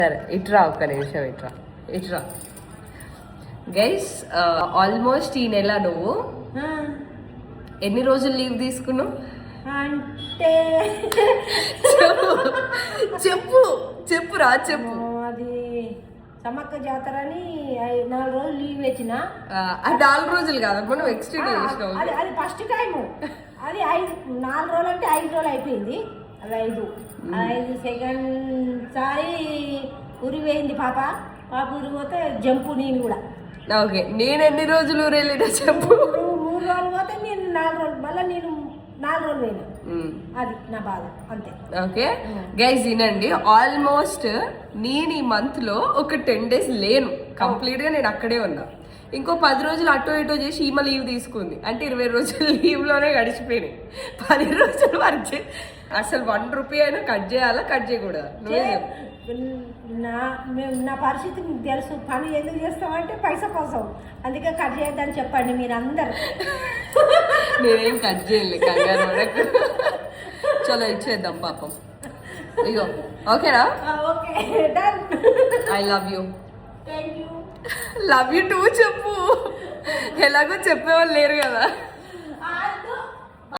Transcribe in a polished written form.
సరే ఇట్రా, ఒక్క నిమిషం ఇట్రా గైస్. ఆల్మోస్ట్ ఈ నెల నువ్వు ఎన్ని రోజులు లీవ్ తీసుకున్నావు అంటే చెప్పురా చెప్పు. అది సమ్మక్క జాతర అని 4 రోజులు లీవ్ వచ్చిన. 4 రోజులు కాదమ్మా, నువ్వు ఎక్స్టెండ్ చేసినావు. అది ఫస్ట్ టైము. అది 4 రోజులు అంటే 5 రోజులు అయిపోయింది. అది 5 సెకండ్ సారి ఊరి పోయింది పాప ఊరి పోతే జంపు నేను కూడా. ఓకే, నేను ఎన్ని రోజులు ఊరు వెళ్ళినా చెప్పు. 3 రోజులు పోతే నేను 4 రోజులు, మళ్ళీ నేను 4 రోజులు పోయినా. అది నా బాధ అంతే. ఓకే గైస్ వినండి, ఆల్మోస్ట్ నేను ఈ మంత్ లో ఒక 10 days లేను కంప్లీట్ గా, నేను అక్కడే ఉన్నా. ఇంకో 10 రోజులు అటో ఇటో చేసి ఈమె లీవ్ తీసుకుంది అంటే 20 రోజులు లీవ్ లోనే గడిచిపోయినాయి. 10 రోజులు వర్క్ చేసి అసలు 1 రూపీ అయినా కట్ చేయాలా కట్ చేయకూడదు? నా పరిస్థితి మీకు తెలుసు. పని ఎందుకు చేస్తామంటే పైసా కోసం, అందుకే కట్ చేయొద్దని చెప్పండి మీరు అందరు. నేనేం కట్ చేయలే, కంగారు పడకు. చలో ఇచ్చేద్దాం పాపం. ఇగో ఓకేనా? Okay done. I love you. Thank you. Love you two చెప్పు, ఎలాగో చెప్పేవాళ్ళు లేరు కదా.